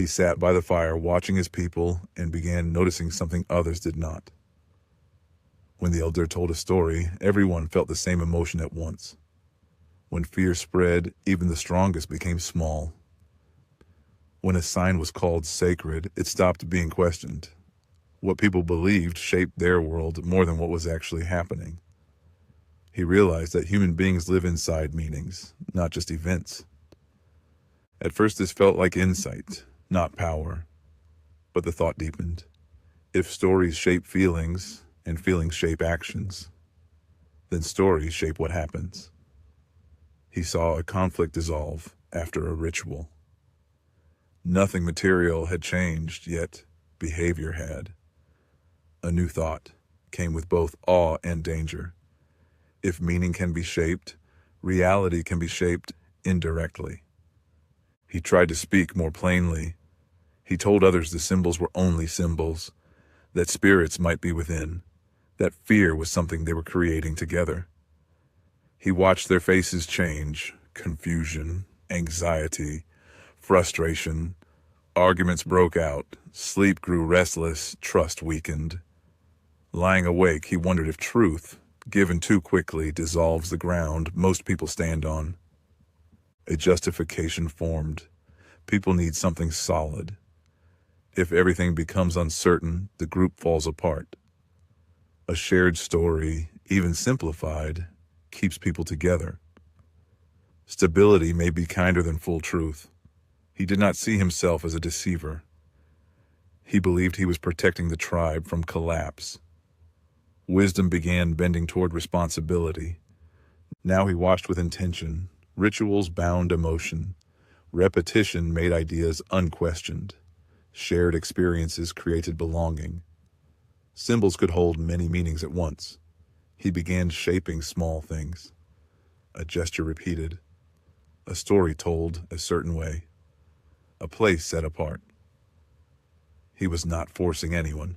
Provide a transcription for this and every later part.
He sat by the fire watching his people and began noticing something others did not. When the elder told a story, everyone felt the same emotion at once. When fear spread, even the strongest became small. When a sign was called sacred, it stopped being questioned. What people believed shaped their world more than what was actually happening. He realized that human beings live inside meanings, not just events. At first this felt like insight, not power. But the thought deepened. If stories shape feelings, and feelings shape actions, then stories shape what happens. He saw a conflict dissolve after a ritual. Nothing material had changed, yet behavior had. A new thought came with both awe and danger. If meaning can be shaped, reality can be shaped indirectly. He tried to speak more plainly. He told others the symbols were only symbols, that spirits might be within, that fear was something they were creating together. He watched their faces change, confusion, anxiety, frustration. Arguments broke out, sleep grew restless, trust weakened. Lying awake, he wondered if truth, given too quickly, dissolves the ground most people stand on. A justification formed. People need something solid. If everything becomes uncertain, the group falls apart. A shared story, even simplified, keeps people together. Stability may be kinder than full truth. He did not see himself as a deceiver. He believed he was protecting the tribe from collapse. Wisdom began bending toward responsibility. Now he watched with intention. Rituals bound emotion. Repetition made ideas unquestioned. Shared experiences created belonging. Symbols could hold many meanings at once. He began shaping small things. A gesture repeated. A story told a certain way. A place set apart. He was not forcing anyone.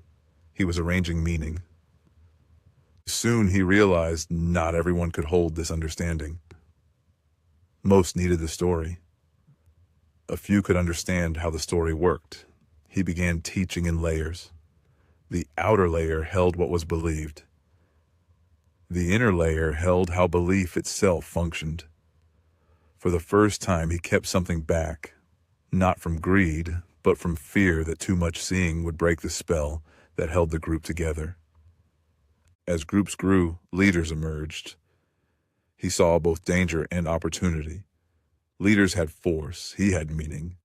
He was arranging meaning. Soon he realized not everyone could hold this understanding. Most needed the story. A few could understand how the story worked. He began teaching in layers. The outer layer held what was believed. The inner layer held how belief itself functioned. For the first time, he kept something back, not from greed, but from fear that too much seeing would break the spell that held the group together. As groups grew, leaders emerged. He saw both danger and opportunity. Leaders had force, he had meaning.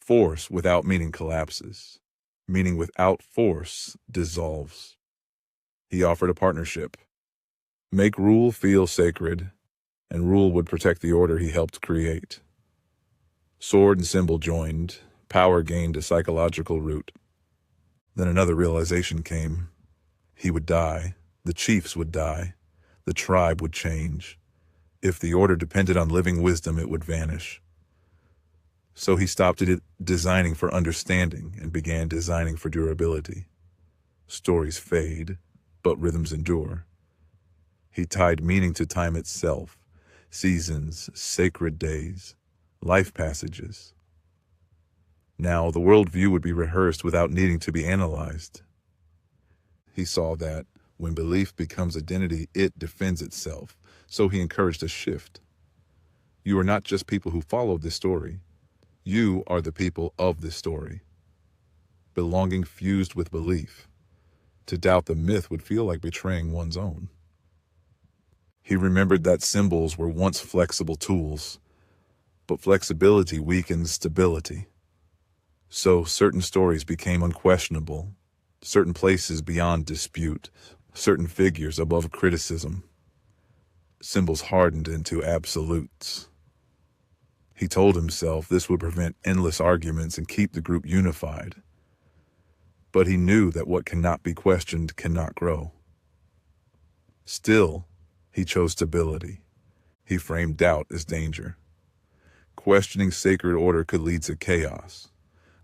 Force without meaning collapses. Meaning without force dissolves. He offered a partnership. Make rule feel sacred, and rule would protect the order he helped create. Sword and symbol joined. Power gained a psychological root. Then another realization came. He would die. The chiefs would die. The tribe would change. If the order depended on living wisdom, it would vanish. So he stopped designing for understanding and began designing for durability. Stories fade, but rhythms endure. He tied meaning to time itself, seasons, sacred days, life passages. Now the worldview would be rehearsed without needing to be analyzed. He saw that when belief becomes identity, it defends itself, so he encouraged a shift. You are not just people who follow this story. You are the people of this story. Belonging fused with belief. To doubt the myth would feel like betraying one's own. He remembered that symbols were once flexible tools, but flexibility weakens stability. So certain stories became unquestionable, certain places beyond dispute, certain figures above criticism. Symbols hardened into absolutes. He told himself this would prevent endless arguments and keep the group unified. But he knew that what cannot be questioned cannot grow. Still, he chose stability. He framed doubt as danger. Questioning sacred order could lead to chaos.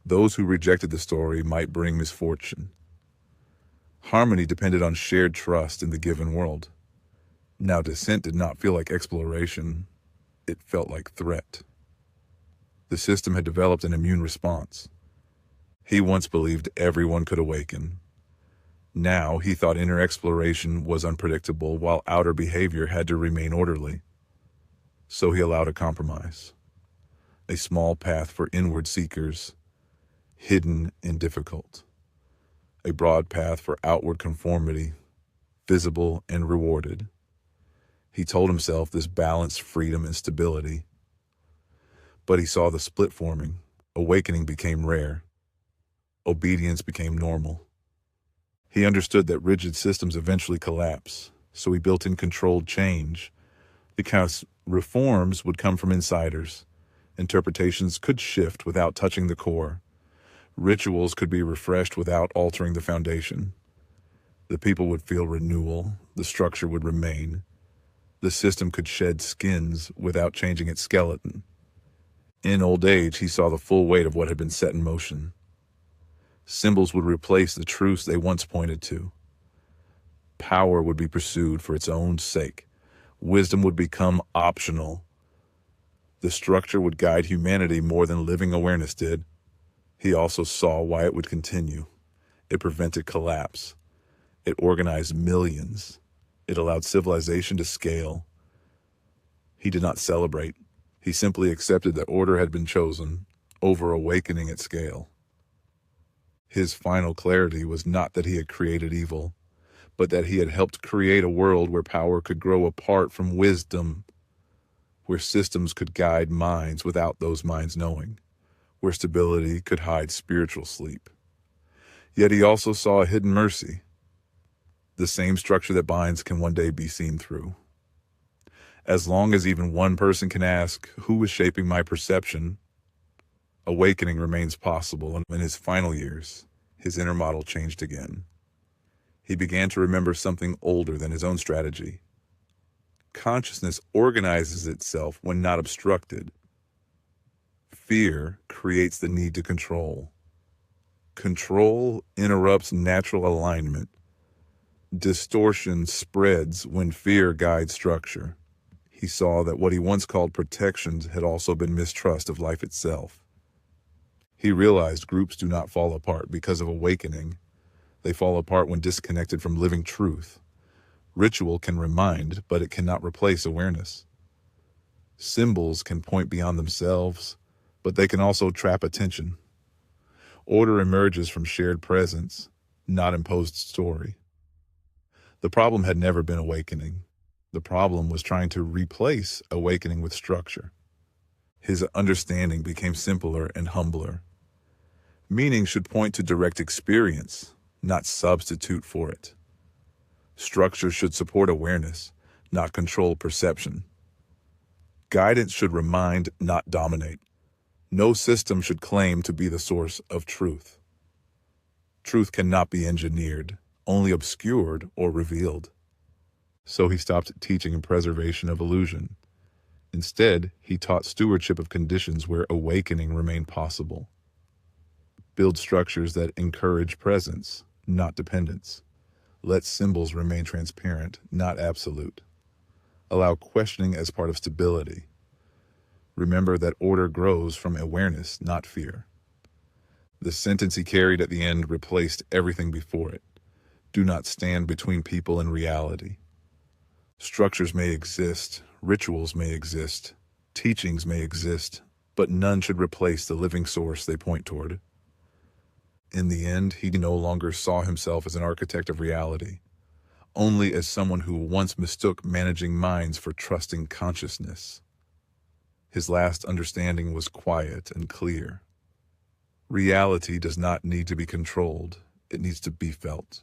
Those who rejected the story might bring misfortune. Harmony depended on shared trust in the given world. Now dissent did not feel like exploration. It felt like threat. The system had developed an immune response. He once believed everyone could awaken. Now he thought inner exploration was unpredictable while outer behavior had to remain orderly. So he allowed a compromise. A small path for inward seekers, hidden and difficult. A broad path for outward conformity, visible and rewarded. He told himself this balanced freedom and stability. But he saw the split forming. Awakening became rare. Obedience became normal. He understood that rigid systems eventually collapse, so he built in controlled change, because reforms would come from insiders. Interpretations could shift without touching the core. Rituals could be refreshed without altering the foundation. The people would feel renewal, the structure would remain. The system could shed skins without changing its skeleton. In old age, he saw the full weight of what had been set in motion. Symbols would replace the truths they once pointed to. Power would be pursued for its own sake. Wisdom would become optional. The structure would guide humanity more than living awareness did. He also saw why it would continue. It prevented collapse. It organized millions. It allowed civilization to scale. He did not celebrate. He simply accepted that order had been chosen over awakening at scale. His final clarity was not that he had created evil, but that he had helped create a world where power could grow apart from wisdom, where systems could guide minds without those minds knowing, where stability could hide spiritual sleep. Yet he also saw a hidden mercy. The same structure that binds can one day be seen through. As long as even one person can ask, who is shaping my perception? Awakening remains possible, and in his final years, his inner model changed again. He began to remember something older than his own strategy. Consciousness organizes itself when not obstructed. Fear creates the need to control. Control interrupts natural alignment. Distortion spreads when fear guides structure. He saw that what he once called protections had also been mistrust of life itself. He realized groups do not fall apart because of awakening. They fall apart when disconnected from living truth. Ritual can remind, but it cannot replace awareness. Symbols can point beyond themselves, but they can also trap attention. Order emerges from shared presence, not imposed story. The problem had never been awakening. The problem was trying to replace awakening with structure. His understanding became simpler and humbler. Meaning should point to direct experience, not substitute for it. Structure should support awareness, not control perception. Guidance should remind, not dominate. No system should claim to be the source of truth. Truth cannot be engineered, only obscured or revealed. So he stopped teaching preservation of illusion. Instead, he taught stewardship of conditions where awakening remained possible. Build structures that encourage presence, not dependence. Let symbols remain transparent, not absolute. Allow questioning as part of stability. Remember that order grows from awareness, not fear. The sentence he carried at the end replaced everything before it. Do not stand between people and reality. Structures may exist, rituals may exist, teachings may exist, but none should replace the living source they point toward. In the end, he no longer saw himself as an architect of reality, only as someone who once mistook managing minds for trusting consciousness. His last understanding was quiet and clear. Reality does not need to be controlled, it needs to be felt.